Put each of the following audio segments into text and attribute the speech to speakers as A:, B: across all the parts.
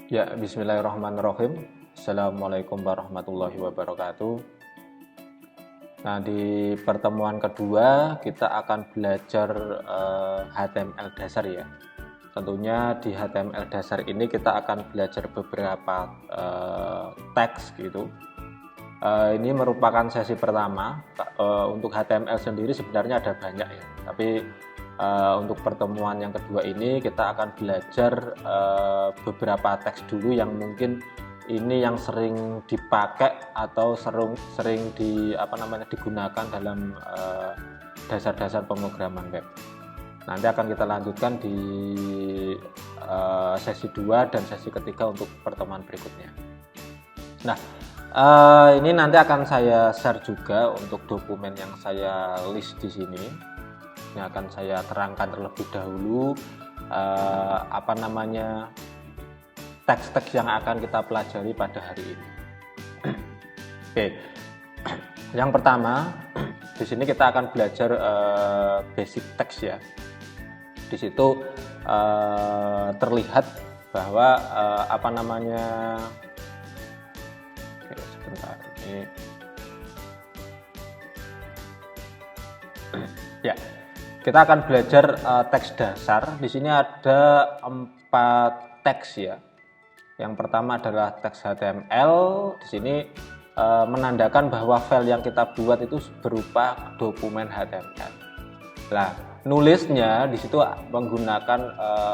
A: Ya, bismillahirrahmanirrahim. Assalamualaikum warahmatullahi wabarakatuh. Nah, di pertemuan kedua kita akan belajar HTML dasar ya. Tentunya di HTML dasar ini kita akan belajar beberapa teks gitu. Ini merupakan sesi pertama. Untuk HTML sendiri sebenarnya ada banyak ya, tapi untuk pertemuan yang kedua ini kita akan belajar beberapa teks dulu yang mungkin ini yang sering dipakai atau sering digunakan dalam dasar-dasar pemrograman web. Nanti akan kita lanjutkan di sesi 2 dan sesi ketiga untuk pertemuan berikutnya. Nah, ini nanti akan saya share juga untuk dokumen yang saya list di sini. Ini akan saya terangkan terlebih dahulu teks-teks yang akan kita pelajari pada hari ini. Oke, yang pertama di sini kita akan belajar basic text ya. Di situ terlihat bahwa Oke, sebentar ini. Ya. Kita akan belajar teks dasar. Di sini ada 4 teks ya. Yang pertama adalah teks HTML. Di sini menandakan bahwa file yang kita buat itu berupa dokumen HTML. Nah, nulisnya di situ menggunakan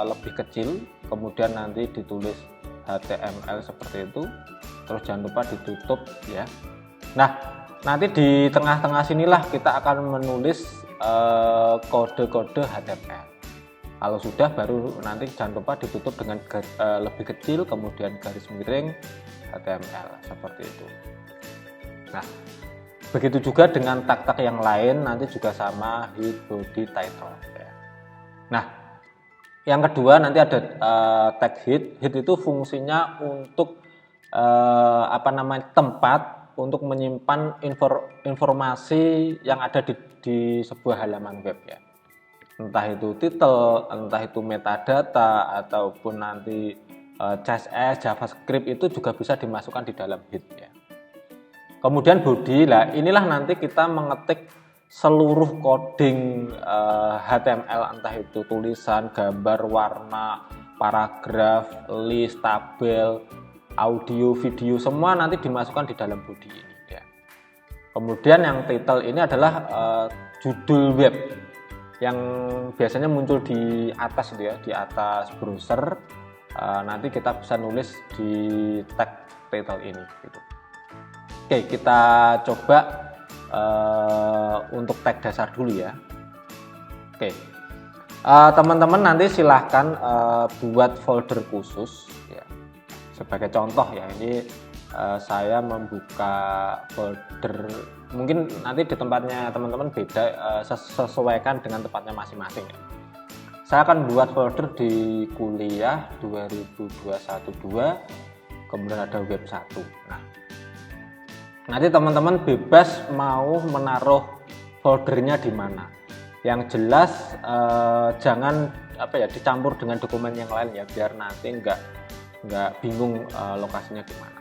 A: lebih kecil, kemudian nanti ditulis HTML seperti itu. Terus jangan lupa ditutup ya. Nah, nanti di tengah-tengah sinilah kita akan menulis kode-kode HTML. Kalau sudah baru nanti jangan lupa ditutup dengan lebih kecil, kemudian garis miring HTML seperti itu. Nah, begitu juga dengan tag-tag yang lain, nanti juga sama head, body, title ya. Nah, yang kedua nanti ada tag head. Head itu fungsinya untuk tempat untuk menyimpan informasi yang ada di sebuah halaman web ya. Entah itu title, entah itu metadata, ataupun nanti CSS, JavaScript itu juga bisa dimasukkan di dalam head ya. Kemudian body, lah inilah nanti kita mengetik seluruh coding HTML, entah itu tulisan, gambar, warna, paragraf, list, tabel, audio, video, semua nanti dimasukkan di dalam body ini ya. Kemudian yang title ini adalah judul web yang biasanya muncul di atas gitu ya, di atas browser. Nanti kita bisa nulis di tag title ini gitu. Oke, kita coba untuk tag dasar dulu ya. Oke, teman-teman nanti silahkan buat folder khusus ya. Sebagai contoh ya, ini saya membuka folder, mungkin nanti di tempatnya teman-teman beda, sesuaikan dengan tempatnya masing-masing ya. Saya akan buat folder di kuliah 2021-2, kemudian ada web 1. Nah, nanti teman-teman bebas mau menaruh foldernya di mana. Yang jelas jangan dicampur dengan dokumen yang lain ya, biar nanti nggak bingung lokasinya di mana.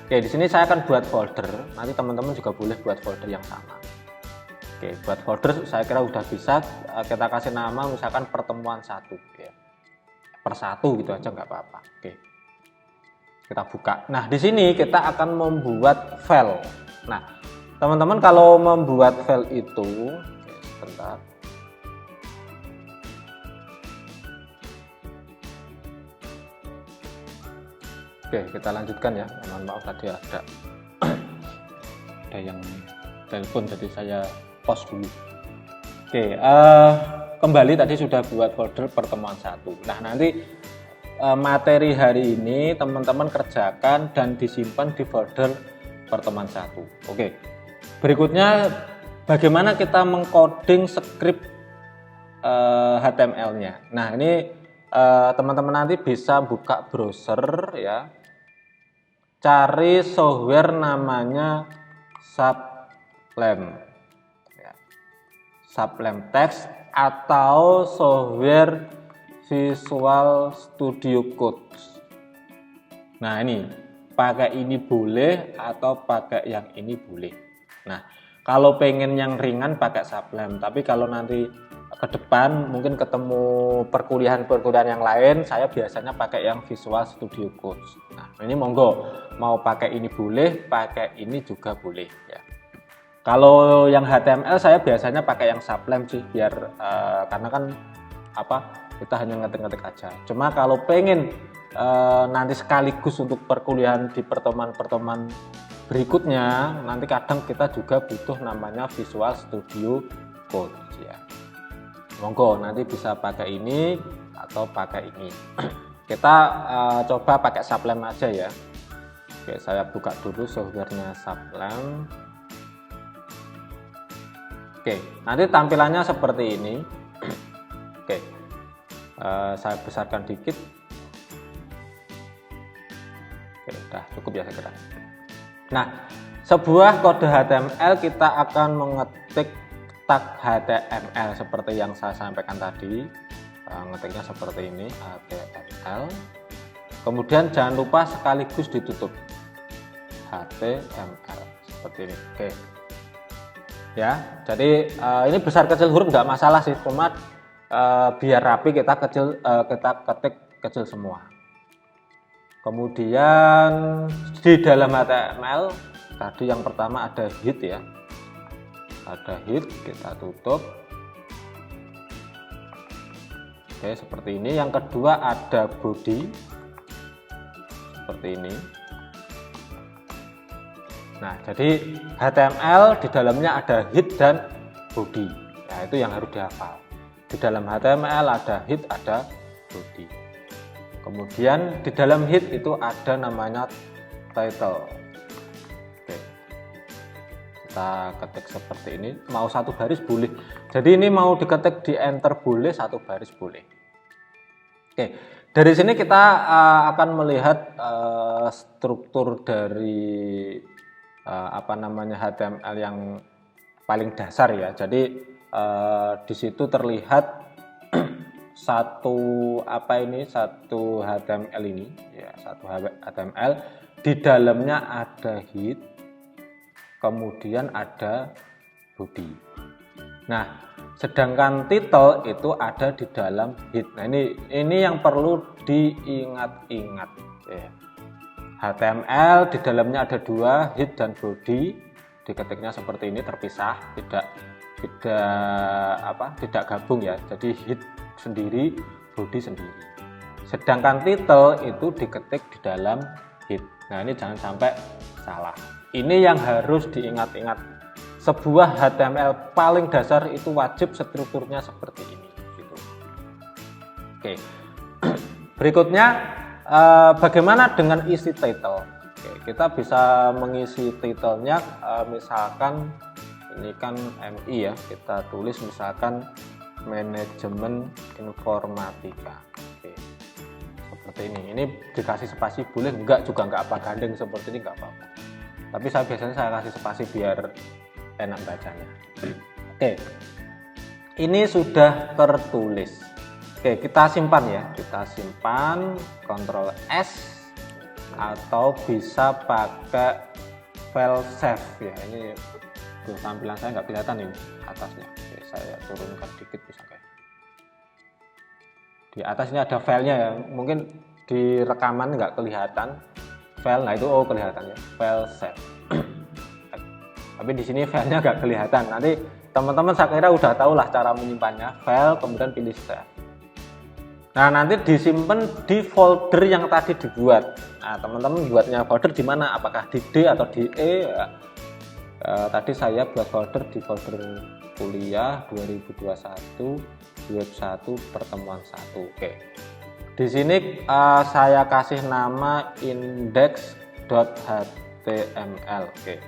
A: Oke, di sini saya akan buat folder. Nanti teman-teman juga boleh buat folder yang sama. Oke, buat folder saya kira udah bisa. Kita kasih nama misalkan pertemuan 1 ya. Per 1 gitu aja nggak apa-apa. Oke. Kita buka. Nah, di sini kita akan membuat file. Nah, teman-teman kalau membuat file itu, sebentar. Oke, kita lanjutkan ya. Mohon maaf tadi ada yang telepon, jadi saya pause dulu. Oke, kembali tadi sudah buat folder pertemuan 1. Nah, nanti materi hari ini teman-teman kerjakan dan disimpan di folder pertemuan 1. Oke. Berikutnya bagaimana kita mengcoding script HTML-nya. Nah, ini teman-teman nanti bisa buka browser ya. Cari software namanya Sublime ya. Sublime Text atau software Visual Studio Code. Nah ini, pakai ini boleh atau pakai yang ini boleh. Nah, kalau pengen yang ringan pakai Sublime, tapi kalau nanti ke depan mungkin ketemu perkuliahan-perkuliahan yang lain, saya biasanya pakai yang Visual Studio Code. Nah, ini monggo, mau pakai ini boleh, pakai ini juga boleh ya. Kalau yang HTML saya biasanya pakai yang Sublime sih, biar karena kan kita hanya ngetik-ngetik aja. Cuma kalau pengen nanti sekaligus untuk perkuliahan di pertemuan-pertemuan berikutnya, nanti kadang kita juga butuh namanya Visual Studio Code ya. Monggo nanti bisa pakai ini atau pakai ini. Kita coba pakai Sublime aja ya. Oke, saya buka dulu softwarenya Sublime. Oke, nanti tampilannya seperti ini. Oke, saya besarkan dikit. Oke, udah cukup ya saya kira. Nah, sebuah kode HTML kita akan mengetik tag HTML seperti yang saya sampaikan tadi. Ngetiknya seperti ini, HTML. Kemudian jangan lupa sekaligus ditutup HTML seperti ini. Oke. Ya, jadi ini besar kecil huruf nggak masalah sih, cuma biar rapi kita ketik kecil semua. Kemudian di dalam HTML tadi yang pertama ada head ya, ada head, kita tutup. Oke, seperti ini. Yang kedua ada body seperti ini. Nah, jadi HTML di dalamnya ada head dan body. Nah, itu yang harus dihafal. Di dalam HTML ada head, ada body. Kemudian di dalam head itu ada namanya title. Oke. Kita ketik seperti ini, mau satu baris boleh. Jadi ini mau diketik di enter boleh, satu baris boleh. Oke, dari sini kita akan melihat struktur dari HTML yang paling dasar ya. Jadi di situ terlihat satu HTML ini ya, satu HTML di dalamnya ada head, kemudian ada body. Nah, sedangkan title itu ada di dalam head. Nah, ini yang perlu diingat-ingat ya. HTML di dalamnya ada dua, head dan body. Diketiknya seperti ini, terpisah, tidak gabung ya. Jadi head sendiri, body sendiri. Sedangkan title itu diketik di dalam head. Nah, ini jangan sampai salah. Ini yang harus diingat-ingat. Sebuah HTML paling dasar itu wajib strukturnya seperti ini gitu. Oke. Berikutnya bagaimana dengan isi title? Oke, kita bisa mengisi titlenya misalkan ini kan MI ya, kita tulis misalkan manajemen informatika. Oke, seperti ini dikasih spasi boleh, enggak juga enggak apa, gandeng seperti ini enggak apa-apa, tapi biasanya saya kasih spasi biar enak bacanya. Oke, ini sudah tertulis. Oke, kita simpan ya, kita simpan, Ctrl S atau bisa pakai file save ya. Ini tampilan saya nggak kelihatan ini atasnya. Oke, saya turunkan dikit bisa kayak. Di atas ini ada filenya ya, mungkin di rekaman nggak kelihatan file. Nah itu kelihatan ya, file save. Tapi di sini filenya nggak kelihatan. Nanti teman-teman saya kira udah tahu lah cara menyimpannya. File kemudian pilih save. Nah, nanti disimpan di folder yang tadi dibuat. Nah, teman-teman buatnya folder di mana? Apakah di D atau di E? Ya. Tadi saya buat folder di folder kuliah 2021 web 1 pertemuan 1. Oke. Di sini saya kasih nama index.html. Oke.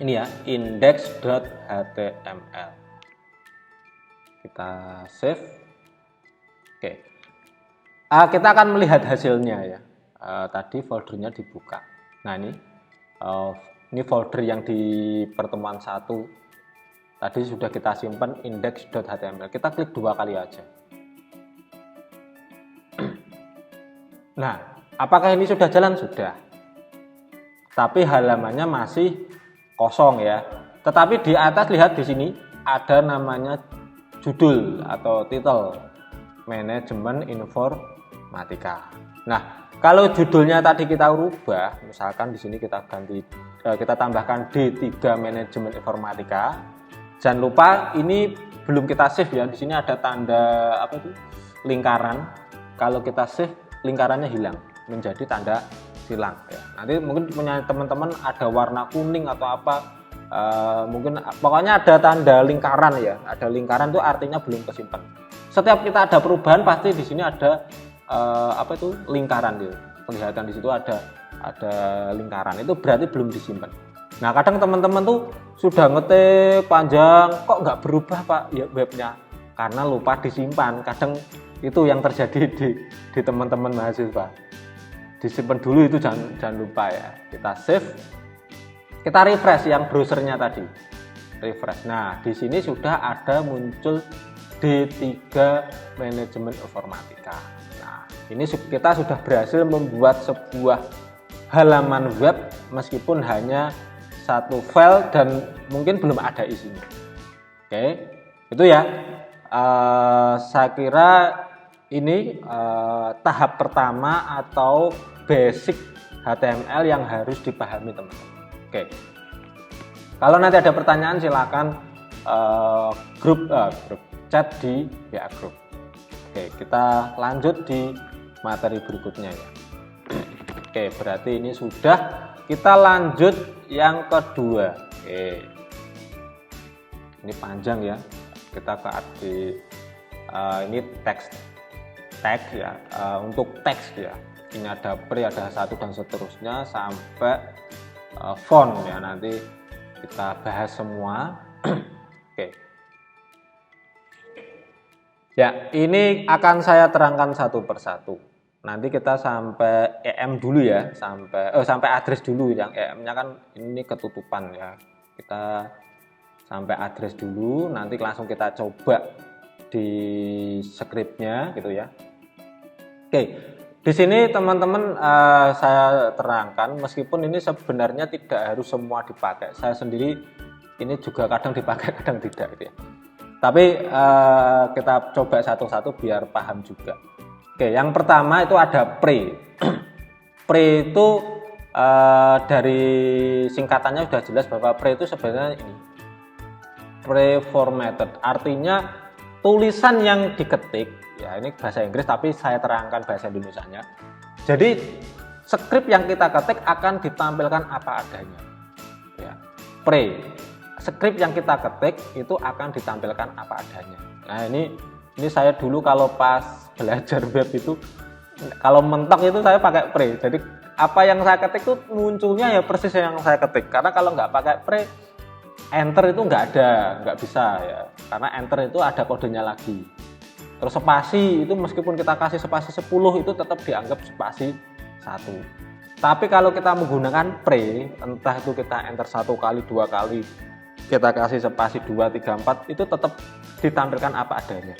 A: Ini ya, index.html. Kita save. Oke, kita akan melihat hasilnya ya. Tadi foldernya dibuka. Nah ini folder yang di pertemuan 1 tadi sudah kita simpan, index.html. Kita klik 2 kali aja. Nah, Apakah ini sudah jalan? Sudah. Tapi halamannya masih kosong ya. Tetapi di atas lihat di sini ada namanya judul atau titel manajemen informatika. Nah, kalau judulnya tadi kita rubah, misalkan di sini kita ganti kita tambahkan D3 manajemen informatika. Jangan lupa ini belum kita save ya. Di sini ada tanda apa itu? Lingkaran. Kalau kita save lingkarannya hilang menjadi tanda silang ya. Nanti mungkin punya teman-teman ada warna kuning atau apa, mungkin pokoknya ada tanda lingkaran ya. Ada lingkaran itu artinya belum kesimpan. Setiap kita ada perubahan pasti di sini ada apa itu lingkaran ya. Kelihatan di situ ada lingkaran, itu berarti belum disimpan. Nah, kadang teman-teman tuh sudah ngetik panjang kok nggak berubah Pak ya webnya, karena lupa disimpan. Kadang itu yang terjadi di teman-teman mahasiswa. Disimpan dulu itu, jangan lupa ya. Kita save, kita refresh yang browsernya tadi, refresh. Nah, di sini sudah ada muncul D3 manajemen informatika. Nah, ini kita sudah berhasil membuat sebuah halaman web meskipun hanya satu file dan mungkin belum ada isinya. Oke, itu ya. Saya kira ini tahap pertama atau basic HTML yang harus dipahami teman-teman. Oke, kalau nanti ada pertanyaan silakan grup chat di WA Group. Oke, kita lanjut di materi berikutnya ya. Oke, berarti ini sudah, kita lanjut yang kedua. Oke, ini panjang ya, kita ke ini teks tag ya, untuk teks ya. Ini ada pre, ada satu dan seterusnya sampai font ya, nanti kita bahas semua. Oke. Ya, ini akan saya terangkan satu persatu. Nanti kita sampai EM dulu ya, sampai address dulu. Yang EM-nya kan ini ketutupan ya. Kita sampai address dulu, nanti langsung kita coba di scriptnya gitu ya. Oke, di sini teman-teman saya terangkan, meskipun ini sebenarnya tidak harus semua dipakai. Saya sendiri ini juga kadang dipakai, kadang tidak gitu ya. Tapi kita coba satu-satu biar paham juga. Oke, yang pertama itu ada pre. Pre itu dari singkatannya sudah jelas bahwa pre itu sebenarnya ini pre-formatted, artinya tulisan yang diketik ya, ini bahasa Inggris tapi saya terangkan bahasa Indonesianya. Jadi skrip yang kita ketik akan ditampilkan apa adanya ya. Pre, skrip yang kita ketik itu akan ditampilkan apa adanya. Nah, ini saya dulu kalau pas belajar web itu, kalau mentok itu saya pakai pre. Jadi apa yang saya ketik itu munculnya ya persis yang saya ketik. Karena kalau nggak pakai pre, enter itu nggak bisa ya. Karena enter itu ada kodenya lagi. Terus spasi itu meskipun kita kasih spasi 10 itu tetap dianggap spasi 1. Tapi kalau kita menggunakan pre, entah itu kita enter 1 kali, 2 kali, kita kasih spasi 2, 3, 4, itu tetap ditampilkan apa adanya.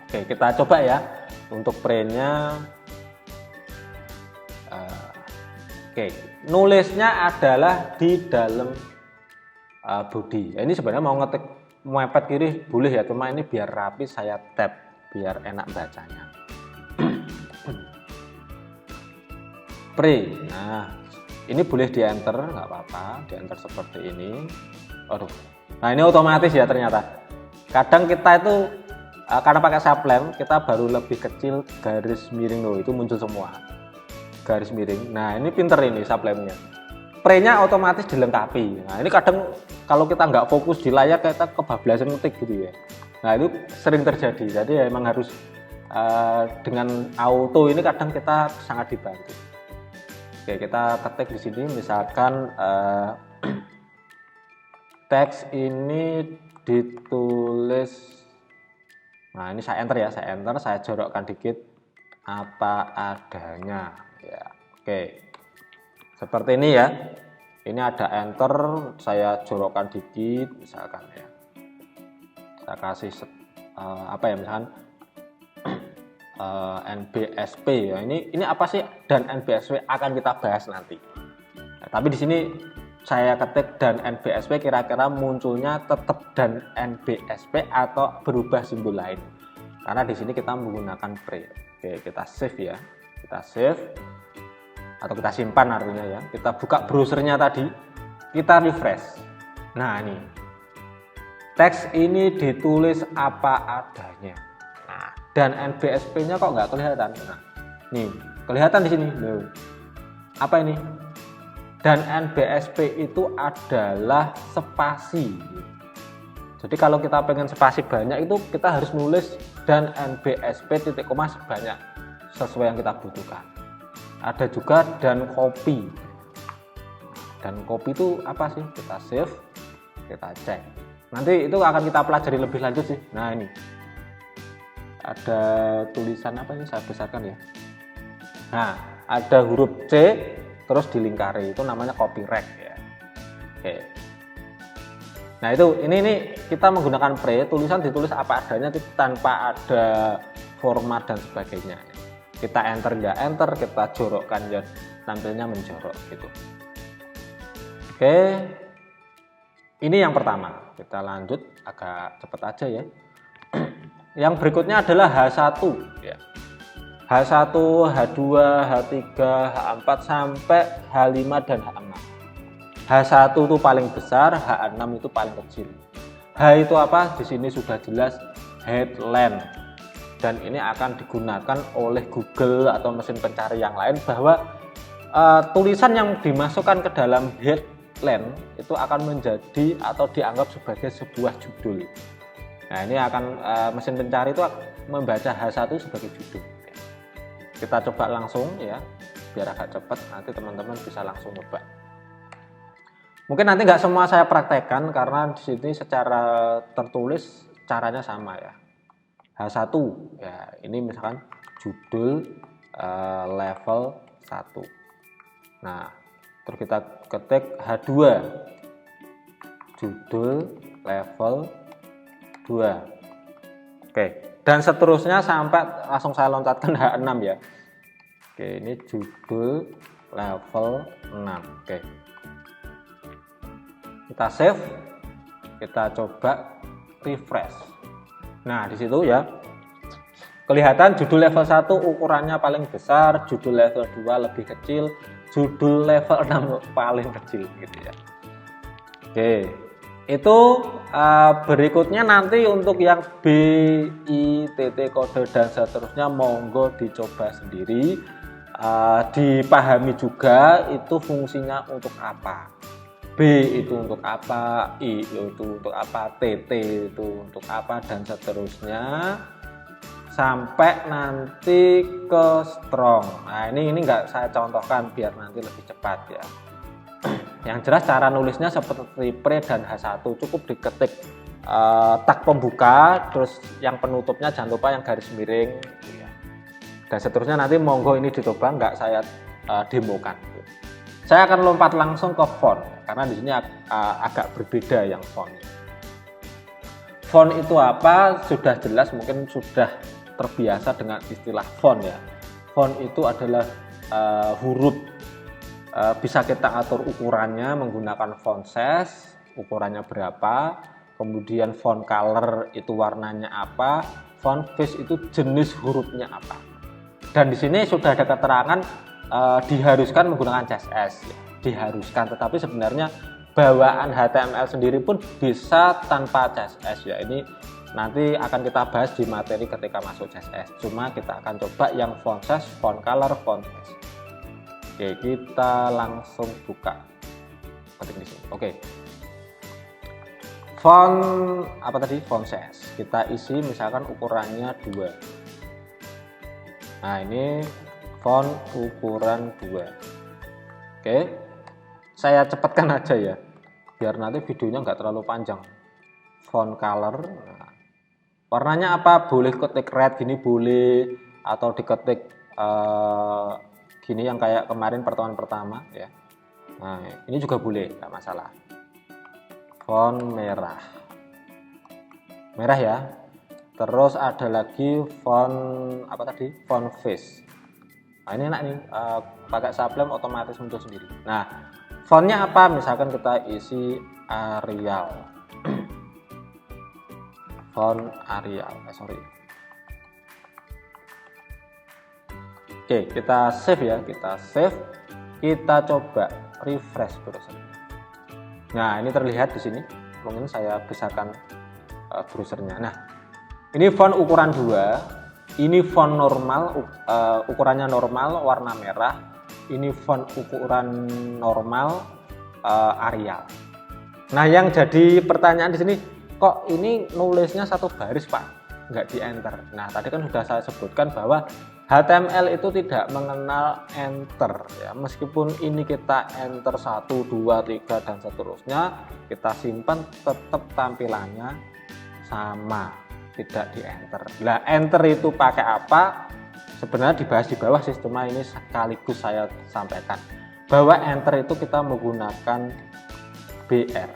A: Oke, kita coba ya untuk pre-nya. Oke, nulisnya adalah di dalam body. Ini sebenarnya mau ngetik mepet kiri boleh ya, cuma ini biar rapi saya tab biar enak bacanya. Pre. Nah, ini boleh di enter, nggak apa-apa, di enter seperti ini. Aduh. Nah, ini otomatis ya ternyata. Kadang kita itu karena pakai sublime, kita baru lebih kecil garis miring loh, itu muncul semua garis miring. Nah, ini pinter ini sublime-nya. Pre-nya otomatis dilengkapi. Nah, ini kadang kalau kita nggak fokus di layar, kita kebablasan ngetik gitu ya. Nah, itu sering terjadi. Jadi ya emang harus dengan auto ini kadang kita sangat dibantu. Oke, kita ketik di sini misalkan teks ini ditulis. Nah, ini saya enter ya, saya jorokkan dikit apa adanya ya. Oke. Seperti ini ya. Ini ada enter, saya jorokkan dikit misalkan ya. Saya kasih apa ya, misalkan NBSP ya. Ini apa sih dan NBSP akan kita bahas nanti. Nah, tapi di sini saya ketik dan NBSP, kira-kira munculnya tetap dan NBSP atau berubah simbol lain. Karena di sini kita menggunakan pre. Oke, kita save ya. Kita save atau kita simpan artinya ya. Kita buka browsernya tadi, kita refresh. Nah, ini teks ini ditulis apa adanya. Nah, dan NBSP-nya kok nggak kelihatan. Nah, nih kelihatan di sini. Loh. Apa ini? Dan NBSP itu adalah spasi. Jadi kalau kita pengen spasi banyak itu kita harus nulis dan NBSP titik koma sebanyak sesuai yang kita butuhkan. Ada juga dan copy. Dan copy itu apa sih? Kita save, kita cek. Nanti itu akan kita pelajari lebih lanjut sih. Nah, ini ada tulisan apa ini, saya besarkan ya. Nah, ada huruf C terus dilingkari, itu namanya copyright ya. Oke. Nah, itu ini kita menggunakan pre, tulisan ditulis apa adanya tanpa ada format dan sebagainya. Kita enter nggak enter, kita jorokkan ya tampilnya menjorok gitu. Oke. Ini yang pertama. Kita lanjut agak cepat aja ya. Yang berikutnya adalah H1 ya. H1, H2, H3, H4 sampai H5 dan H6. H1 itu paling besar, H6 itu paling kecil. H itu apa? Di sini sudah jelas headline. Dan ini akan digunakan oleh Google atau mesin pencari yang lain bahwa tulisan yang dimasukkan ke dalam headline itu akan menjadi atau dianggap sebagai sebuah judul. Nah, ini akan mesin pencari itu membaca H1 sebagai judul. Kita coba langsung ya, biar agak cepat, nanti teman-teman bisa langsung coba. Mungkin nanti nggak semua saya praktekkan karena di sini secara tertulis caranya sama ya. H1 ya, ini misalkan judul level 1. Nah, terus kita ketik H2 judul level 2. Oke, dan seterusnya sampai langsung saya loncatkan H6 ya. Oke, ini judul level 6. Oke. Kita save, kita coba refresh. Nah, di situ ya kelihatan judul level 1 ukurannya paling besar, judul level 2 lebih kecil, judul level 6 paling kecil gitu ya. Oke. Itu berikutnya nanti untuk yang B, I, TT, kode dan seterusnya monggo dicoba sendiri, dipahami juga itu fungsinya untuk apa. B itu untuk apa, I itu untuk apa, TT itu untuk apa, dan seterusnya sampai nanti ke strong. Nah, ini nggak saya contohkan biar nanti lebih cepat ya. Yang jelas cara nulisnya seperti pre dan H1, cukup diketik tag pembuka, terus yang penutupnya jangan lupa yang garis miring ya. Dan seterusnya nanti monggo ini dicoba, nggak saya demokan. Saya akan lompat langsung ke font karena di sini agak berbeda yang font. Font itu apa? Sudah jelas, mungkin sudah terbiasa dengan istilah font ya. Font itu adalah huruf, bisa kita atur ukurannya menggunakan font size, ukurannya berapa, kemudian font color itu warnanya apa, font face itu jenis hurufnya apa. Dan di sini sudah ada keterangan diharuskan menggunakan CSS, diharuskan, tetapi sebenarnya bawaan HTML sendiri pun bisa tanpa CSS ya. Ini nanti akan kita bahas di materi ketika masuk CSS. Cuma kita akan coba yang font size, font color, font face. Oke, kita langsung buka ketik di sini. Oke. Font apa tadi? Font size. Kita isi misalkan ukurannya 2. Nah, ini font ukuran 2. Oke, saya cepatkan aja ya biar nanti videonya nggak terlalu panjang. Font color, nah, warnanya apa? Boleh ketik red gini boleh, atau diketik gini yang kayak kemarin pertemuan pertama ya. Nah, ini juga boleh, nggak masalah. Font merah ya. Terus ada lagi font apa tadi? Font face. Nah ini enak nih, pakai sublime otomatis muncul sendiri. Nah fontnya apa? Misalkan kita isi Arial. Font Arial, Oke, kita save ya, kita coba refresh browsernya. Nah ini terlihat di sini, mungkin saya besarkan browsernya. Nah ini font ukuran 2, ini font normal, ukurannya normal warna merah, ini font ukuran normal Arial. Nah yang jadi pertanyaan di sini, kok ini nulisnya satu baris Pak, nggak di enter. Nah tadi kan sudah saya sebutkan bahwa HTML itu tidak mengenal enter ya, meskipun ini kita enter 1, 2, 3 dan seterusnya, kita simpan tetap tampilannya sama, tidak di enter. Nah enter itu pakai apa? Sebenarnya dibahas di bawah sistemnya, ini sekaligus saya sampaikan bahwa enter itu kita menggunakan BR.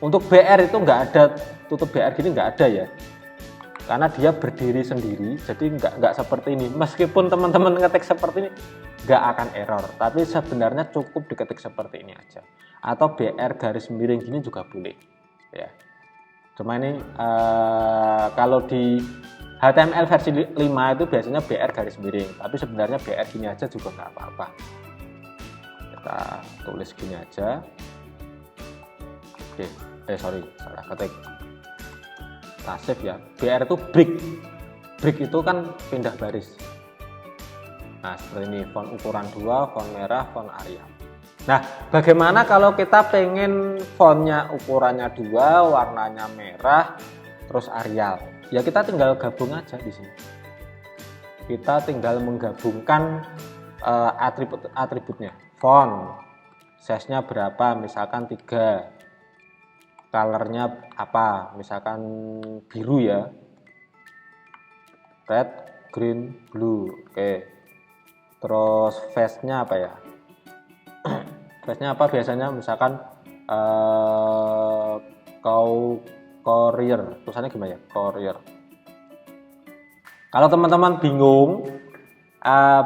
A: Untuk BR itu nggak ada, tutup BR gini nggak ada ya, karena dia berdiri sendiri, jadi nggak seperti ini. Meskipun teman-teman ngetik seperti ini nggak akan error, tapi sebenarnya cukup diketik seperti ini aja, atau BR garis miring gini juga boleh ya. Cuma ini kalau di HTML versi 5 itu biasanya BR garis miring, tapi sebenarnya BR gini aja juga nggak apa-apa. Kita tulis gini aja. Oke, salah ketik. Kita save ya. BR itu break itu kan pindah baris. Nah seperti ini, font ukuran 2, font merah, font Arial. Nah bagaimana kalau kita pengen fontnya ukurannya 2, warnanya merah, terus Arial? Ya kita tinggal gabung aja di sini. Kita tinggal menggabungkan atributnya. Font, size-nya berapa? Misalkan 3. Colornya apa? Misalkan biru ya. Red, green, blue. Oke. Terus face-nya apa ya? Face-nya apa biasanya? Misalkan courier. Tulisannya gimana ya? Courier. Kalau teman-teman bingung,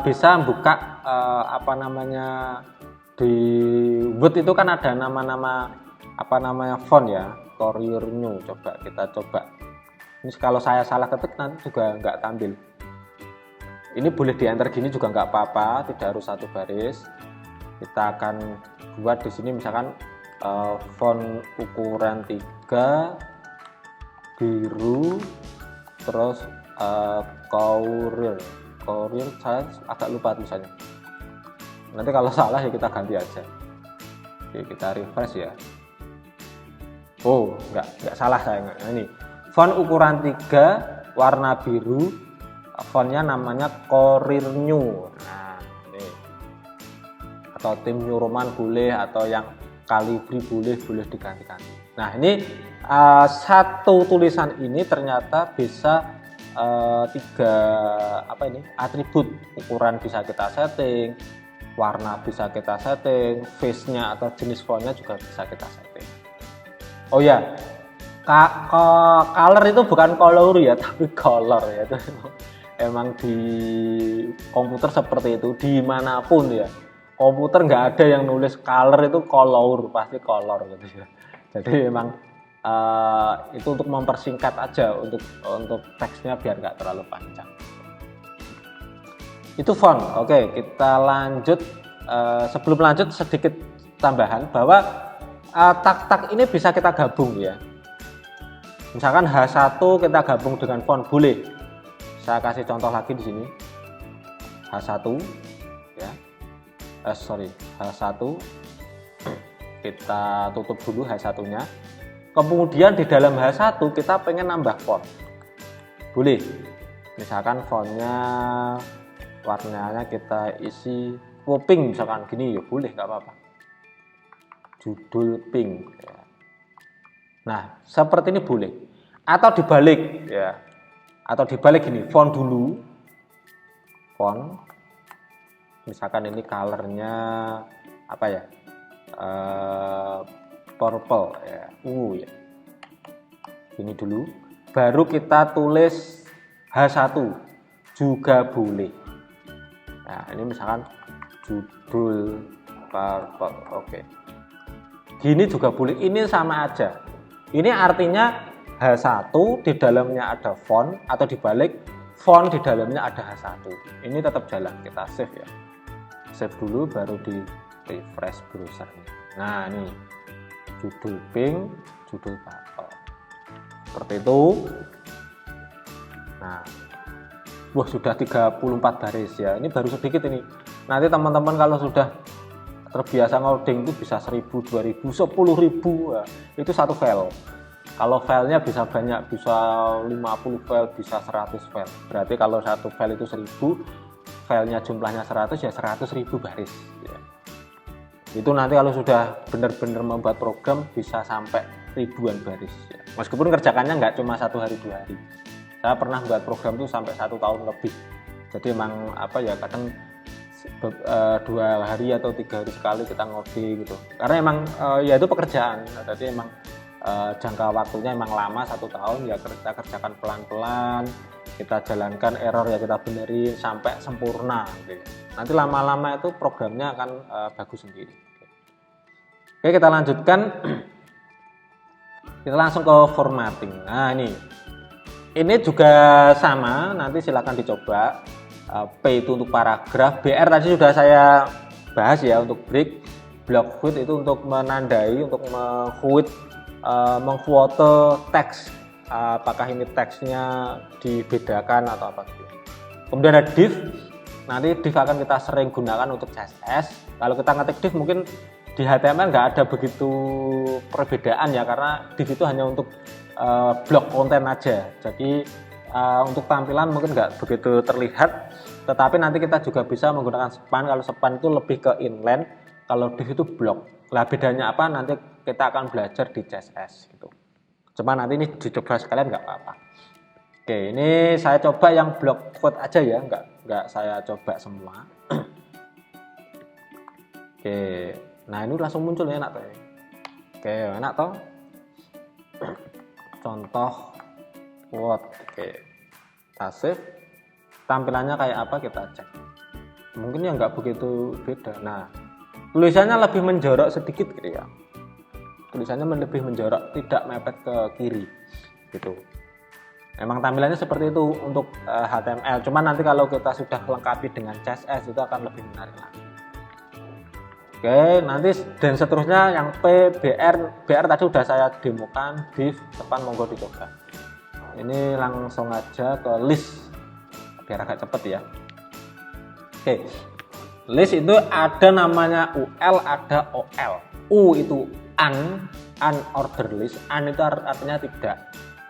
A: bisa buka apa namanya, di Word itu kan ada nama-nama font ya, Courier New. Kita coba. Ini kalau saya salah ketik nanti juga nggak tampil. Ini boleh di enter gini juga nggak apa-apa, tidak harus satu baris. Kita akan buat di sini misalkan font ukuran 3, biru, terus Courier saya agak lupa tulisannya. Nanti kalau salah ya kita ganti aja. Oke, kita refresh ya. Oh, nggak salah saya. Nah, ini font ukuran 3, warna biru, fontnya namanya Courier New. Nah ini, atau tim New Roman boleh, atau yang Calibri boleh diganti-ganti. Nah ini satu tulisan ini ternyata bisa 3 atribut. Ukuran bisa kita setting, warna bisa kita setting, face-nya atau jenis fontnya juga bisa kita setting. Oh ya, color itu bukan color ya, tapi color ya. Itu emang di komputer seperti itu, dimanapun ya. Komputer nggak ada yang nulis color itu color, pasti color gitu ya. Jadi emang itu untuk mempersingkat aja, untuk teksnya biar nggak terlalu panjang. Itu font. Oke, kita lanjut. Sebelum lanjut sedikit tambahan bahwa tak ini bisa kita gabung ya. Misalkan H1 kita gabung dengan font boleh. Saya kasih contoh lagi di sini. H1 ya. H1. Kita tutup dulu H1-nya. Kemudian di dalam H1 kita pengen nambah font. Boleh. Misalkan fontnya warnanya kita isi pink misalkan gini ya boleh, nggak apa-apa. Judul pink ya. Nah seperti ini boleh, atau dibalik ya, atau dibalik gini, font dulu, font misalkan ini colornya apa ya, purple ya, ya, ini dulu, baru kita tulis H1 juga boleh. Nah, ini misalkan judul oke. Gini juga boleh, ini sama aja. Ini artinya H1 di dalamnya ada font, atau dibalik font di dalamnya ada H1. Ini tetap jalan, kita save ya. Save dulu baru di refresh browsernya. Nah, ini judul pink, judul button. Seperti itu. Nah, wah sudah 34 baris ya. Ini baru sedikit ini. Nanti teman-teman kalau sudah terbiasa ngoding itu bisa 1000, 2000, 10.000. Nah, itu satu file. Kalau filenya bisa banyak, bisa 50 file, bisa 100 file. Berarti kalau satu file itu 1000, filenya jumlahnya 100 ya 100.000 baris ya. Itu nanti kalau sudah benar-benar membuat program bisa sampai ribuan baris ya. Meskipun kerjakannya nggak cuma 1 hari 2 hari. Saya pernah buat program itu sampai 1 tahun lebih. Jadi emang apa ya, kadang 2 hari atau 3 hari sekali kita ngoding gitu. Karena emang ya itu pekerjaan. Jadi emang jangka waktunya emang lama, 1 tahun ya, kita kerjakan pelan-pelan, kita jalankan error ya kita benerin sampai sempurna gitu. Nanti lama-lama itu programnya akan bagus sendiri. Oke, kita lanjutkan. Kita langsung ke formatting. Nah, ini juga sama, nanti silakan dicoba. P itu untuk paragraf, BR tadi sudah saya bahas ya, untuk break, block quote itu untuk menandai, untuk mengquote teks, apakah ini teksnya dibedakan atau apa gitu. Kemudian ada div, nanti div akan kita sering gunakan untuk CSS. Kalau kita ngetik div mungkin di HTML nggak ada begitu perbedaan ya, karena div itu hanya untuk blok konten aja. Jadi untuk tampilan mungkin nggak begitu terlihat, tetapi nanti kita juga bisa menggunakan span. Kalau span itu lebih ke inline, kalau div itu blok. Lah bedanya apa nanti kita akan belajar di CSS gitu. Cuma nanti ini dicoba sekalian nggak apa-apa. Oke, ini saya coba yang block quote aja ya, nggak saya coba semua. Oke, nah ini langsung muncul ya, enak tuh. Oke, enak toh. Contoh quote. Oke, kita save. Tampilannya kayak apa kita cek. Mungkin ya nggak begitu beda. Nah, tulisannya lebih menjorok sedikit gitu ya. Tulisannya lebih menjorok, tidak mepet ke kiri gitu. Emang tampilannya seperti itu untuk HTML. Cuman nanti kalau kita sudah lengkapi dengan CSS itu akan lebih menarik lagi. Oke, nanti dan seterusnya yang P, BR tadi sudah saya demokan, div, depan monggo dicoba. Ini langsung aja ke list biar agak cepet ya. Oke, list itu ada namanya UL, ada OL. U itu unordered list, itu artinya tidak,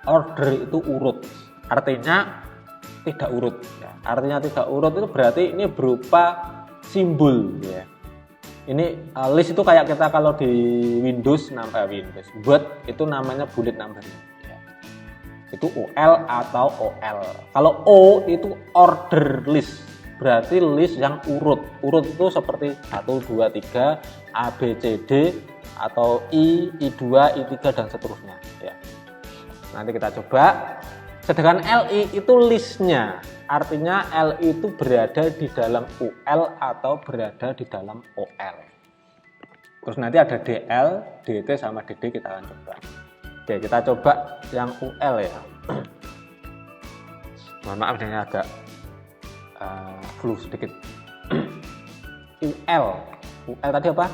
A: order itu urut, artinya tidak urut ya. Artinya tidak urut itu berarti ini berupa simbol ya. Ini list itu kayak kita kalau di Windows Word itu namanya bullet number ya. Itu UL atau OL. Kalau O itu order list, berarti list yang urut. Urut itu seperti 1, 2, 3, A, B, C, D, atau I2, I3 dan seterusnya ya. Nanti kita coba. Sedangkan LI itu listnya, artinya LI itu berada di dalam UL atau berada di dalam OL. Terus nanti ada DL, DT sama DD, kita akan coba. Oke, kita coba yang UL ya. Mohon maaf ini agak flu sedikit. UL tadi apa?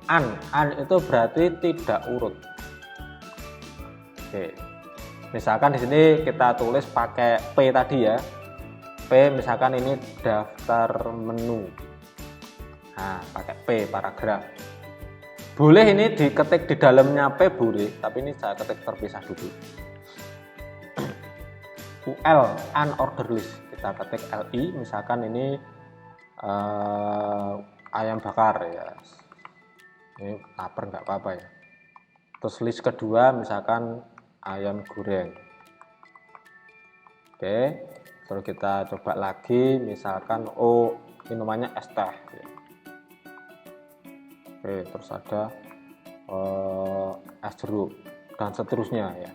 A: An itu berarti tidak urut. Oke, misalkan di sini kita tulis pakai P tadi ya. P misalkan ini daftar menu. Nah, pakai P paragraf. Boleh ini diketik di dalamnya P boleh, tapi ini saya ketik terpisah dulu. UL unordered list, kita ketik LI, misalkan ini ayam bakar ya. Ini lapar nggak apa-apa ya. Terus list kedua misalkan ayam goreng. Oke, terus kita coba lagi misalkan minumannya es teh ya. Oke, terus ada es jeruk dan seterusnya ya.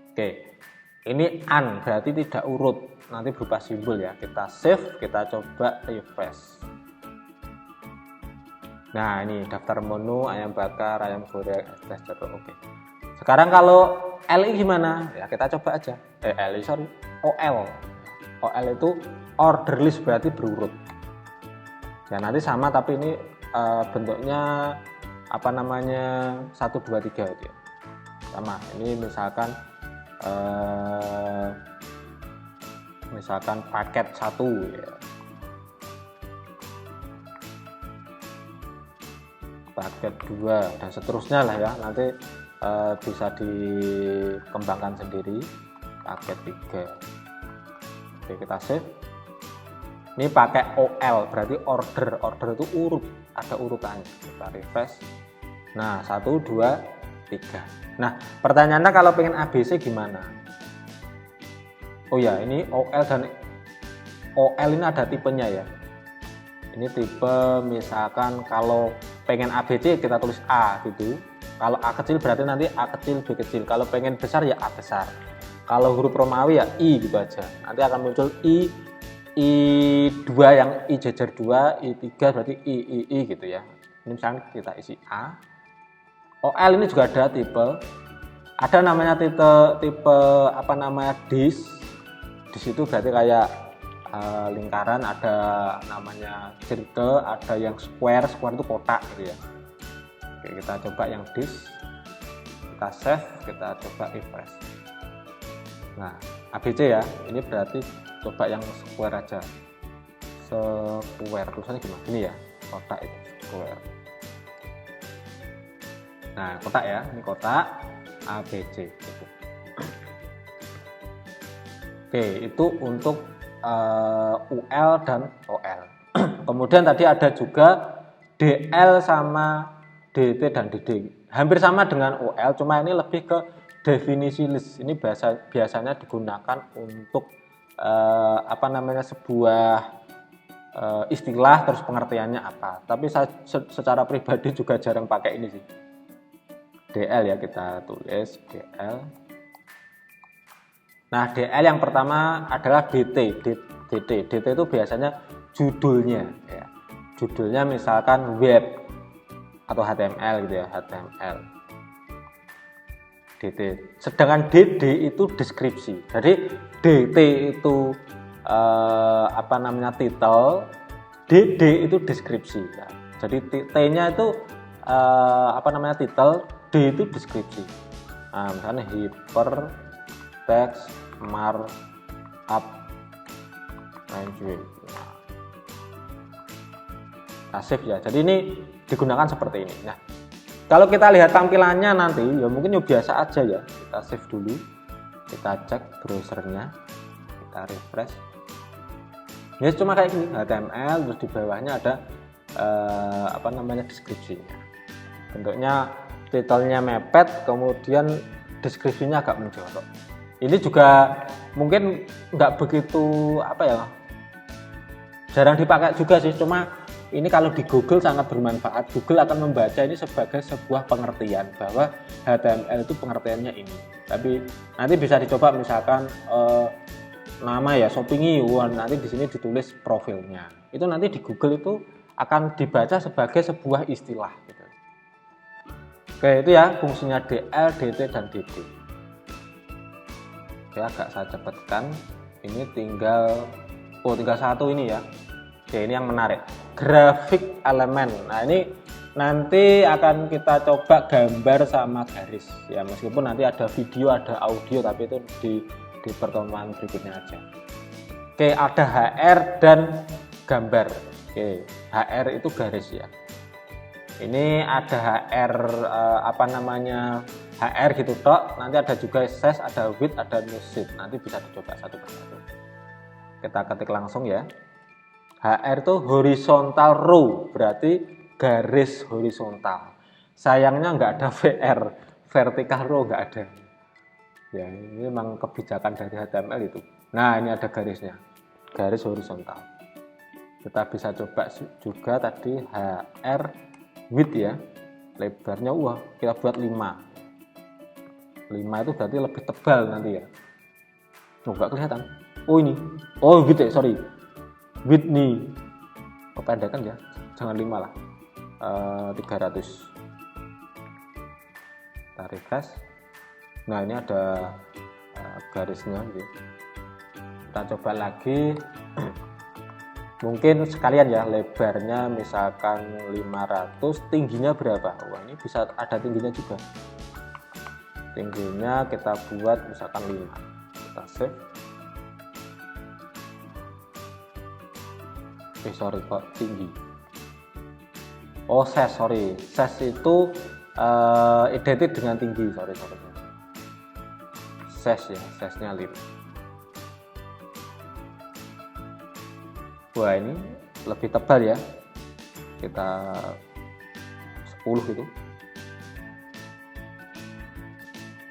A: Oke, Ini an berarti tidak urut, nanti berupa simbol ya. Kita save, kita coba refresh. Nah, ini daftar menu ayam bakar, ayam goreng, es jeruk. Oke. Sekarang kalau LI gimana? Ya kita coba aja. OL. OL itu order list, berarti berurut. Ya nanti sama, tapi ini bentuknya apa namanya 1 2 3 gitu ya. Sama. Ini misalkan paket 1 ya. Paket 2 dan seterusnya lah ya, nanti bisa dikembangkan sendiri. Paket 3. Oke, kita save. Ini pakai OL berarti order itu urut, ada urutannya. Kita refresh. Nah 1 2 3. Nah pertanyaannya kalau pengen ABC gimana? Oh ya, ini OL dan OL ini ada tipenya ya. Ini tipe misalkan kalau pengen ABC kita tulis A gitu. Kalau A kecil berarti nanti A kecil, B kecil. Kalau pengen besar ya A besar. Kalau huruf Romawi ya I gitu aja. Nanti akan muncul I2 yang I jajar 2, I3 berarti I gitu ya. Ini misalkan kita isi A. OL ini juga ada tipe. Ada namanya tipe apa namanya disk. Disk itu berarti kayak lingkaran, ada namanya circle, ada yang square itu kotak gitu ya. Oke, kita coba yang disk, kita save, kita coba refresh. Nah ABC ya, ini berarti coba yang square aja. Square tulisannya gimana? Ini ya, kotak itu square. Nah kotak ya, ini kotak ABC gitu. Oke, itu untuk UL dan OL. Kemudian tadi ada juga DL sama DT dan DD. Hampir sama dengan OL, cuma ini lebih ke definisi list. Ini biasanya digunakan untuk apa namanya sebuah istilah terus pengertiannya apa. Tapi saya secara pribadi juga jarang pakai ini sih. DL ya, kita tulis DL. Nah, DL yang pertama adalah DT. DT itu biasanya judulnya ya. Judulnya misalkan web atau HTML gitu ya, HTML. DT. Sedangkan DD itu deskripsi. Jadi DT itu apa namanya title, DD itu deskripsi ya. Jadi T-nya itu apa namanya title, D itu deskripsi. Nah, misalnya hyper text markup language. Nah, save ya. Jadi ini digunakan seperti ini. Nah, kalau kita lihat tampilannya nanti ya mungkin biasa aja ya. Kita save dulu. Kita cek browsernya. Kita refresh. Ya cuma kayak gini, HTML, terus di bawahnya ada apa namanya deskripsinya. Bentuknya titelnya mepet, kemudian deskripsinya agak menjorok. Ini juga mungkin nggak begitu apa ya, jarang dipakai juga sih, cuma ini kalau di Google sangat bermanfaat. Google akan membaca ini sebagai sebuah pengertian bahwa HTML itu pengertiannya ini. Tapi nanti bisa dicoba misalkan nama ya Shopee, nanti di sini ditulis profilnya. Itu nanti di Google itu akan dibaca sebagai sebuah istilah gitu. Oke, itu ya fungsinya DL, DT dan DD. Oke, agak saya cepatkan. Ini tinggal satu ini ya. Oke, ini yang menarik. Grafik elemen. Nah, ini nanti akan kita coba gambar sama garis. Ya, meskipun nanti ada video, ada audio, tapi itu di pertemuan berikutnya aja. Oke, ada HR dan gambar. Oke, HR itu garis ya. Ini ada HR apa namanya HR gitu tok. Nanti ada juga size, ada width, ada noise. Nanti bisa dicoba satu persatu. Kita ketik langsung ya. HR itu horizontal row, berarti garis horizontal. Sayangnya nggak ada VR, vertical row nggak ada. Ya, ini memang kebijakan dari HTML itu. Nah, ini ada garisnya, garis horizontal. Kita bisa coba juga tadi HR width ya, lebarnya kita buat 5 itu berarti lebih tebal nanti ya. Oh, nggak kelihatan. Oh ini. Oh gitu ya, sorry. Whitney. Kependekan ya. Jangan 5 lah. 300. Kita refresh. Nah ini ada garisnya gitu. Kita coba lagi. Mungkin sekalian ya, lebarnya misalkan 500, tingginya berapa? Wah ini bisa ada tingginya juga. Tingginya kita buat misalkan 5. Kita save. Sorry kok tinggi. Oh sorry, size itu identik dengan tinggi, sorry. Size ya, size-nya 5. Wah ini lebih tebal ya, kita 10 itu.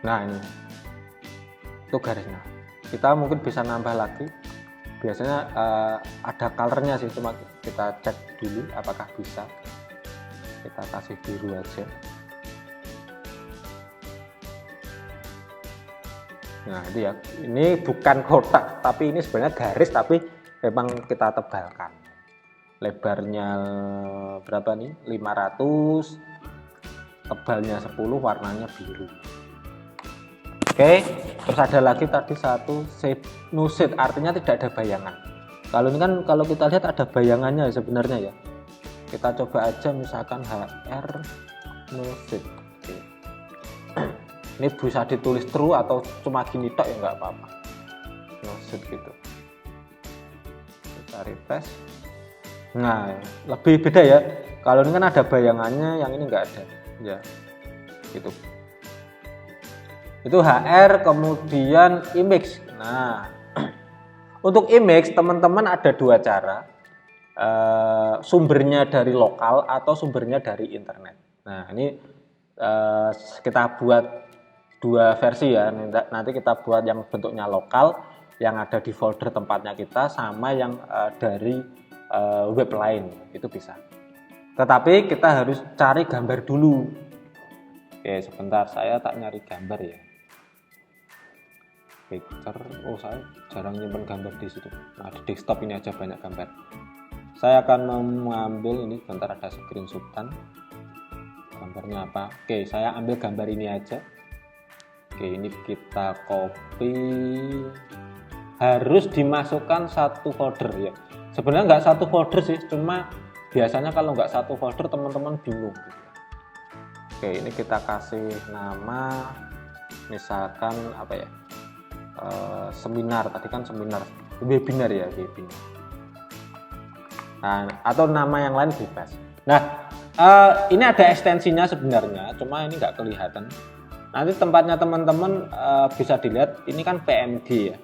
A: Nah ini itu garisnya, kita mungkin bisa nambah lagi. Biasanya ada colornya sih, cuma kita cek dulu apakah bisa. Kita kasih biru aja. Nah itu ya, ini bukan kotak tapi ini sebenarnya garis, tapi memang kita tebalkan. Lebarnya berapa nih? 500, tebalnya 10, warnanya biru. Oke, terus ada lagi tadi satu shape no shade, artinya tidak ada bayangan. Kalau ini kan kalau kita lihat ada bayangannya sebenarnya ya. Kita coba aja misalkan HR no shade. Oke. Ini bisa ditulis true atau cuma gini tok ya nggak apa-apa. No shade gitu. Kita refresh. Nah lebih beda ya, kalau ini kan ada bayangannya, yang ini nggak ada ya gitu. Itu HR, kemudian image. Nah untuk image teman-teman ada 2 cara, sumbernya dari lokal atau sumbernya dari internet. Nah ini kita buat 2 versi ya, nanti kita buat yang bentuknya lokal yang ada di folder tempatnya kita, sama yang dari web lain, itu bisa. Tetapi kita harus cari gambar dulu. Oke sebentar, saya tak nyari gambar ya. Picture, oh saya jarang nyimpen gambar di situ. Nah di desktop ini aja banyak gambar. Saya akan mengambil ini, bentar ada screenshotan. Gambarnya apa? Oke saya ambil gambar ini aja. Oke ini kita copy. Harus dimasukkan satu folder ya. Sebenarnya nggak satu folder sih, cuma biasanya kalau nggak satu folder teman-teman bingung. Oke ini kita kasih nama misalkan apa ya, seminar, tadi kan seminar, webinar ya, webinar. Nah atau nama yang lain bebas. Nah ini ada ekstensinya sebenarnya, cuma ini nggak kelihatan. Nanti tempatnya teman-teman bisa dilihat, ini kan PNG ya.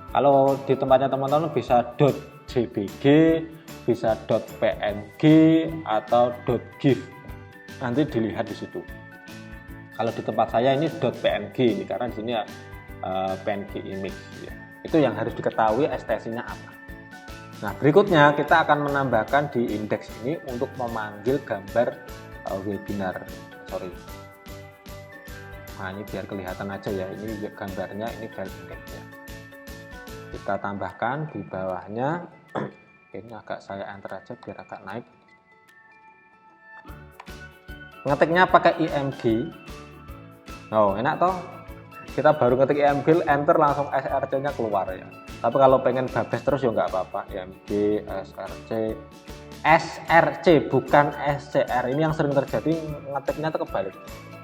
A: Kalau di tempatnya teman-teman bisa .jpg, bisa .png atau .gif. Nanti dilihat di situ. Kalau di tempat saya ini .png ini, karena di sini ya PNG image ya. Itu yang harus diketahui ekstensinya apa. Nah berikutnya kita akan menambahkan di indeks ini untuk memanggil gambar webinar. Sorry. Nah ini biar kelihatan aja ya, ini gambarnya, ini file indeksnya. Kita tambahkan di bawahnya. Ini agak saya enter aja biar agak naik. Ngetiknya pakai IMG. Oh enak toh, kita baru ngetik IMG, enter langsung SRC nya keluar ya. Tapi kalau pengen babes terus ya nggak apa-apa. IMG SRC bukan SCR. Ini yang sering terjadi, ngetiknya tuh kebalik.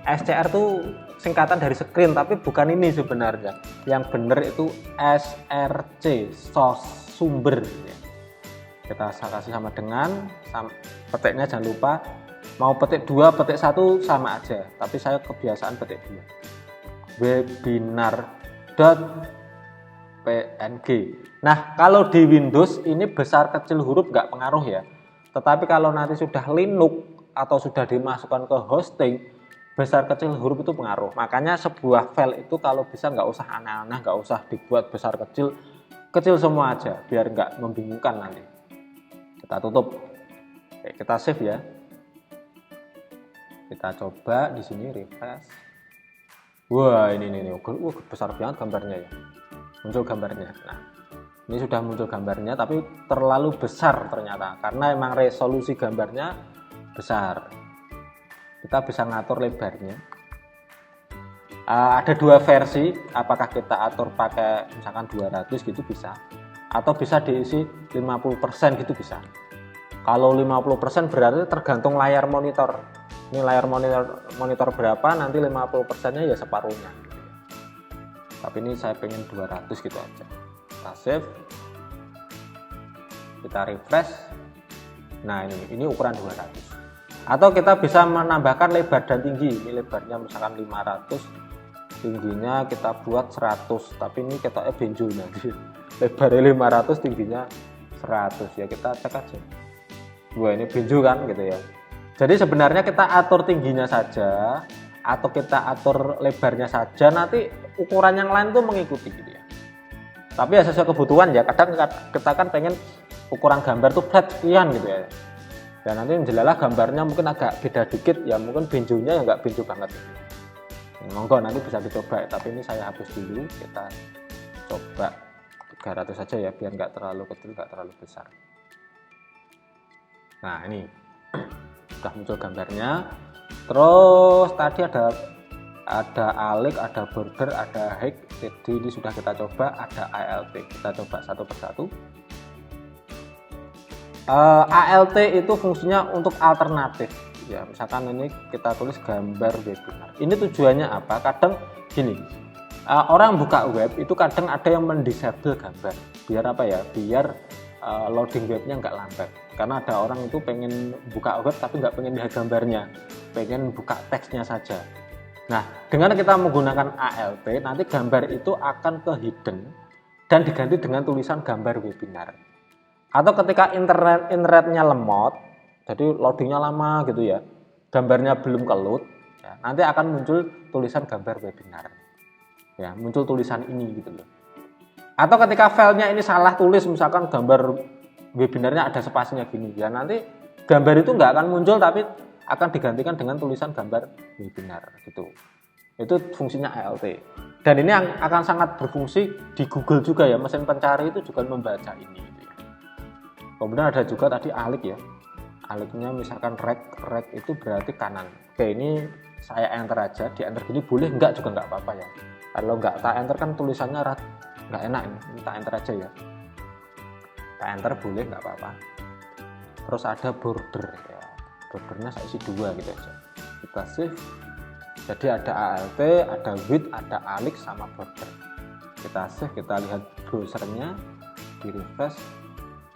A: SCR tuh singkatan dari screen, tapi bukan ini sebenarnya. Yang benar itu SRC, source, sumber. Kita kasih sama dengan, petiknya jangan lupa, mau petik 2, petik 1 sama aja. Tapi saya kebiasaan petik 2. Webinar.png. Nah kalau di Windows ini besar kecil huruf nggak pengaruh ya. Tetapi kalau nanti sudah Linux atau sudah dimasukkan ke hosting, besar kecil huruf itu pengaruh. Makanya sebuah file itu kalau bisa nggak usah aneh-aneh, nggak usah dibuat besar kecil, kecil semua aja biar nggak membingungkan nanti. Kita tutup. Oke, kita save ya. Kita coba di sini refresh. Wah ini wah besar banget gambarnya ya. muncul gambarnya. Nah, ini sudah muncul gambarnya tapi terlalu besar ternyata karena emang resolusi gambarnya besar. Kita bisa ngatur lebarnya. Ada dua versi, apakah kita atur pakai misalkan 200 gitu bisa, atau bisa diisi 50% gitu bisa. Kalau 50% berarti tergantung layar monitor. Ini layar monitor berapa, nanti 50%-nya ya separuhnya. Tapi ini saya pengen 200 gitu aja. Kita save, kita refresh. Nah ini ukuran 200. Atau kita bisa menambahkan lebar dan tinggi. Ini lebarnya misalkan 500, tingginya kita buat 100. Tapi ini ketoknya benjol nanti. Lebarnya 500, tingginya 100 ya, kita cek aja. Wah ini benjol kan gitu ya. Jadi sebenarnya kita atur tingginya saja atau kita atur lebarnya saja, nanti ukuran yang lain tuh mengikuti gitu ya. Tapi ya sesuai kebutuhan ya. Kadang kita kan pengen ukuran gambar tuh flat sekian gitu ya. Dan nanti jelalah gambarnya mungkin agak beda dikit ya, mungkin benjolnya ya nggak benjol banget. Monggo nanti bisa dicoba, tapi ini saya hapus dulu. Kita coba 300 saja ya, biar nggak terlalu kecil, nggak terlalu besar. Nah ini sudah muncul gambarnya. Terus tadi ada alik, ada border, ada height. Jadi ini sudah kita coba. Ada ALT, kita coba satu persatu. ALT itu fungsinya untuk alternatif ya, misalkan ini kita tulis gambar webinar. Ini tujuannya apa? Kadang gini, orang buka web itu kadang ada yang mendisable gambar biar apa ya, biar loading webnya nggak lambat. Karena ada orang itu pengen buka web tapi nggak pengen lihat gambarnya, pengen buka teksnya saja. Nah dengan kita menggunakan ALT, nanti gambar itu akan ke hidden dan diganti dengan tulisan gambar webinar. Atau ketika internetnya lemot, jadi loadingnya lama gitu ya, gambarnya belum keload, ya, nanti akan muncul tulisan gambar webinar. Ya, muncul tulisan ini gitu loh. Atau ketika filenya ini salah tulis, misalkan gambar webinarnya ada spasinya gini, ya nanti gambar itu nggak akan muncul tapi akan digantikan dengan tulisan gambar webinar gitu. Itu fungsinya ALT. Dan ini akan sangat berfungsi di Google juga ya, mesin pencari itu juga membaca ini. Kemudian ada juga tadi alik ya, aliknya misalkan rek itu berarti kanan. Oke, ini saya enter aja, di enter gini boleh, enggak juga enggak apa-apa ya. Kalau enggak tak enter kan tulisannya enggak enak, ini tak enter aja ya. Tak enter boleh, enggak apa-apa. Terus ada border ya, bordernya saya isi 2 gitu aja. Kita save. Jadi ada ALT, ada width, ada alik sama border. Kita save, kita lihat browsernya, di refresh.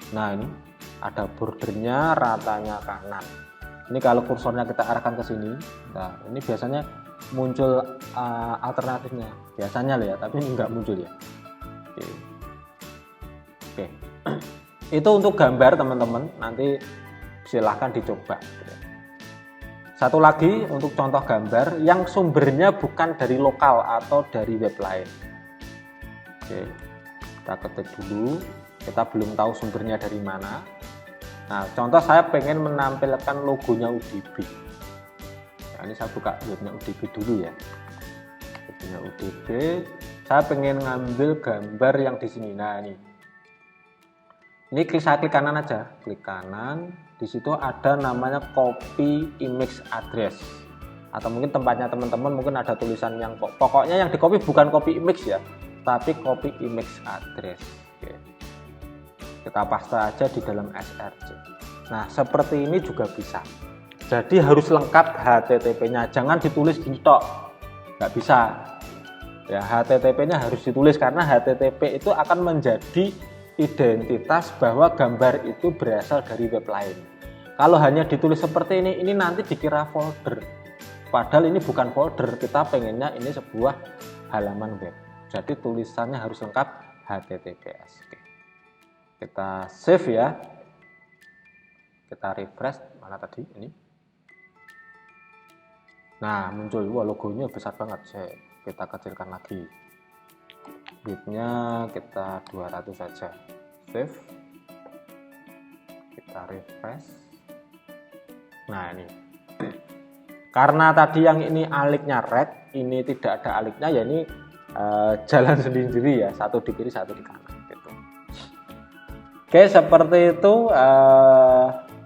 A: Nah ini ada bordernya, ratanya kanan. Ini kalau kursornya kita arahkan ke sini, nah ini biasanya muncul alternatifnya. Biasanya ya, tapi ini enggak muncul ya. Oke. Itu untuk gambar teman-teman, nanti silahkan dicoba. Satu lagi untuk contoh gambar yang sumbernya bukan dari lokal atau dari web lain. Oke, kita ketik dulu. Kita belum tahu sumbernya dari mana. Nah, contoh saya pengen menampilkan logonya UDB. Nah, ini saya buka webnya UDB dulu ya. Webnya UDB. Saya pengen ngambil gambar yang di sini. Nah, ini. Ini saya klik kanan aja. Klik kanan. Di situ ada namanya copy image address. Atau mungkin tempatnya teman-teman mungkin ada tulisan yang pokoknya yang di copy bukan copy image ya, tapi copy image address. Oke. Kita paste aja di dalam src. Nah seperti ini juga bisa, jadi harus lengkap HTTP-nya, jangan ditulis gini tok, nggak bisa ya. HTTP-nya harus ditulis karena HTTP itu akan menjadi identitas bahwa gambar itu berasal dari web lain. Kalau hanya ditulis seperti ini nanti dikira folder, padahal ini bukan folder, kita pengennya ini sebuah halaman web. Jadi tulisannya harus lengkap HTTPS. Oke. Kita save ya, kita refresh, mana tadi ini. Nah muncul, wah logonya besar banget. Kita kecilkan lagi, widthnya kita 200 saja. Save, kita refresh. Nah ini karena tadi yang ini aliknya red, ini tidak ada aliknya ya, ini jalan sendiri ya, satu di kiri satu di kanan gitu. Oke, seperti itu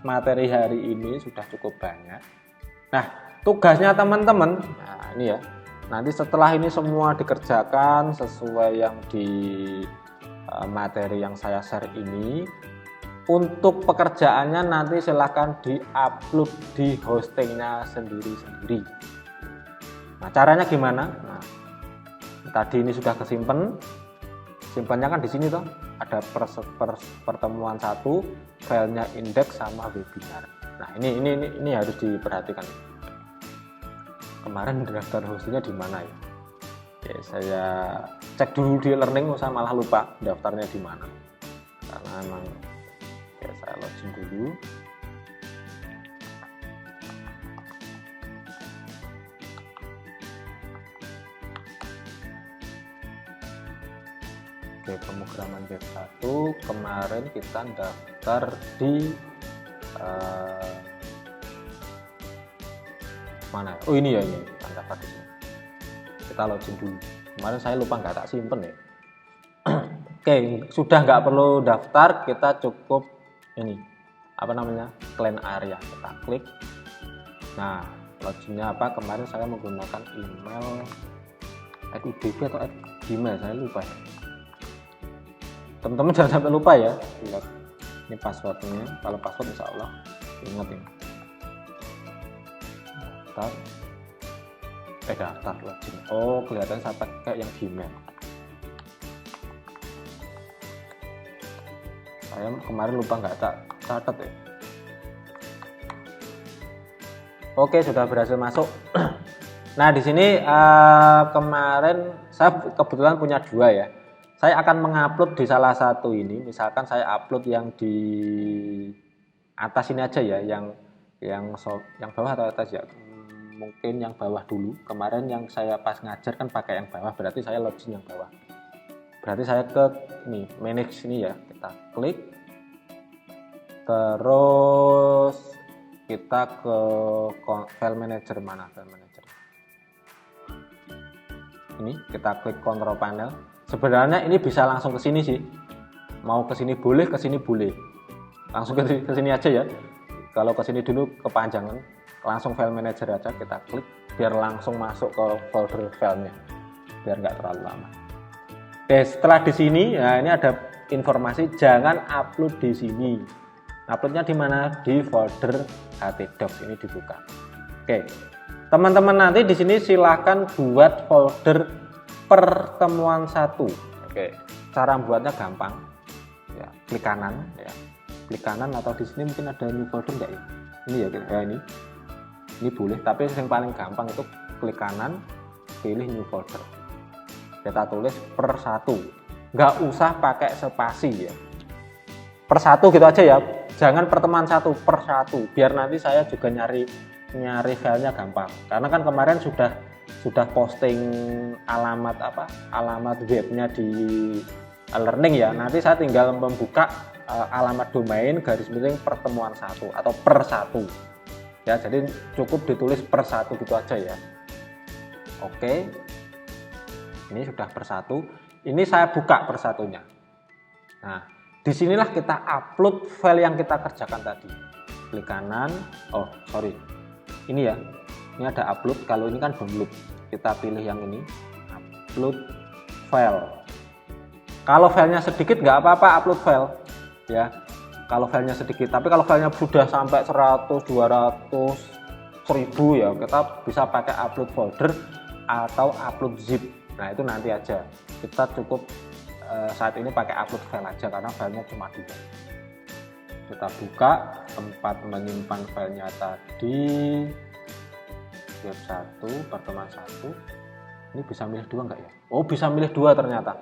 A: materi hari ini sudah cukup banyak. Nah, tugasnya teman-teman, nah ini ya, nanti setelah ini semua dikerjakan sesuai yang di materi yang saya share ini, untuk pekerjaannya nanti silahkan di-upload di hostingnya sendiri-sendiri. Nah, caranya gimana? Nah, tadi ini sudah kesimpan, simpannya kan di sini toh, ada pertemuan 1, filenya indeks sama webinar. Nah, ini harus diperhatikan. Kemarin daftar hostingnya di mana ya? Oke, saya cek dulu di learning, saya malah lupa daftarnya di mana. Karena memang ya, saya login dulu. Oke, pemrograman web 1 kemarin kita daftar di mana? Oh ini ya, ini kita daftar di sini. Kita login dulu. Kemarin saya lupa nggak tak simpen ya. Oke, sudah nggak perlu daftar, kita cukup ini apa namanya, clean area, kita klik. Nah, loginnya apa? Kemarin saya menggunakan email @udb atau @gmail, saya lupa ya. Teman-teman jangan sampai lupa ya. Lihat ini passwordnya. Kalau password insya Allah ingat ini. Daftar login. Oh, kelihatan saya pakai yang Gmail. Saya kemarin lupa nggak tak catat ya. Oke, sudah berhasil masuk. Nah, di sini kemarin saya kebetulan punya 2 ya. Saya akan mengupload di salah satu ini, misalkan saya upload yang di atas ini aja ya, yang bawah atau atas ya, mungkin yang bawah dulu. Kemarin yang saya pas ngajar kan pakai yang bawah, berarti saya login yang bawah. Berarti saya ke ini, manage ini ya, kita klik, terus kita ke file manager, mana file manager? Ini kita klik control panel. Sebenarnya ini bisa langsung ke sini sih. Mau ke sini boleh, ke sini boleh. Langsung ke sini aja ya. Kalau ke sini dulu kepanjangan, langsung file manager aja kita klik biar langsung masuk ke folder filenya. Biar nggak terlalu lama. Oke, setelah di sini, ya ini ada informasi jangan upload di sini. Uploadnya di mana? Di folder htdocs, ini dibuka. Oke, teman-teman nanti di sini silahkan buat folder pertemuan 1. Oke, cara buatnya gampang. Ya, klik kanan ya. Klik kanan atau di sini mungkin ada new folder enggak ya? Ini ya, ini. Ini boleh, tapi yang paling gampang itu klik kanan, pilih new folder. Kita tulis per 1. Nggak usah pakai spasi ya. Per 1 gitu aja ya. Jangan pertemuan 1 per 1. Biar nanti saya juga nyari filenya gampang. Karena kan kemarin sudah posting alamat webnya di learning ya. Nanti saya tinggal membuka alamat domain _ pertemuan 1 atau per 1 ya, jadi cukup ditulis per 1 gitu aja ya. Oke, ini sudah per 1. Ini saya buka per 1-nya. Nah, disinilah kita upload file yang kita kerjakan tadi. Klik kanan, ini ya, ini ada upload. Kalau ini kan download, kita pilih yang ini, upload file. Kalau filenya sedikit nggak apa-apa upload file ya, kalau filenya sedikit. Tapi kalau filenya sudah sampai 100, 200, 1000 ya, kita bisa pakai upload folder atau upload zip. Nah, itu nanti aja. Kita cukup saat ini pakai upload file aja karena filenya cuma 2. Kita buka tempat menyimpan filenya tadi, web 1, pertemuan 1. Ini bisa milih 2 enggak ya? Oh, bisa milih 2 ternyata.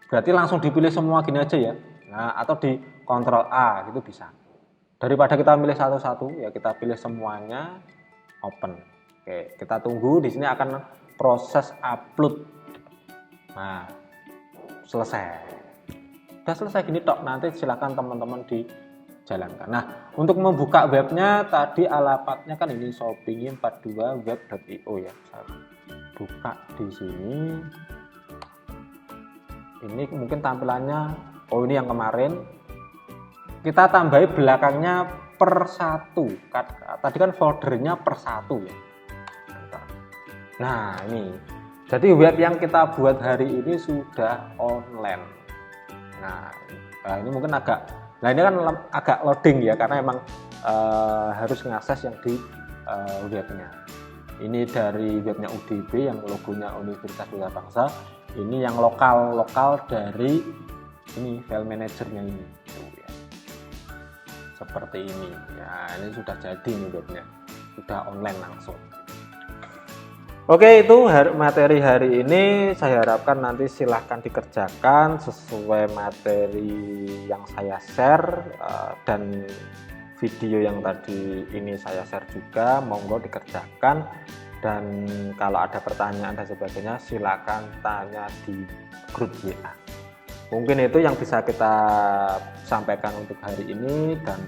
A: Berarti langsung dipilih semua gini aja ya. Nah, atau di Ctrl A gitu bisa. Daripada kita milih satu-satu ya, kita pilih semuanya, open. Oke, kita tunggu. Di sini akan proses upload. Nah, selesai. Udah selesai gini tok. Nanti silakan teman-teman dijalankan. Nah, untuk membuka webnya tadi alamatnya kan ini shopingi42web.io ya. Saya buka di sini. ini mungkin tampilannya, oh ini yang kemarin, kita tambahi belakangnya per 1. Tadi kan foldernya per 1 ya. Nah ini, jadi web yang kita buat hari ini sudah online. Nah ini mungkin agak, nah ini kan agak loading ya, karena emang harus ngakses yang di webnya. Ini dari webnya UDB yang logonya Universitas Bela Bangsa. Ini yang lokal dari ini file manajernya ini. Ya. Seperti ini. Ya, ini sudah jadi nih webnya. Sudah online langsung. Oke, itu materi hari ini. Saya harapkan nanti silahkan dikerjakan sesuai materi yang saya share, dan video yang tadi ini saya share juga. Monggo dikerjakan, dan kalau ada pertanyaan dan sebagainya silakan tanya di grup WA. Mungkin itu yang bisa kita sampaikan untuk hari ini, dan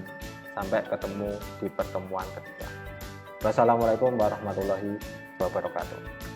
A: sampai ketemu di pertemuan kedua. Wassalamualaikum warahmatullahi wabarakatuh.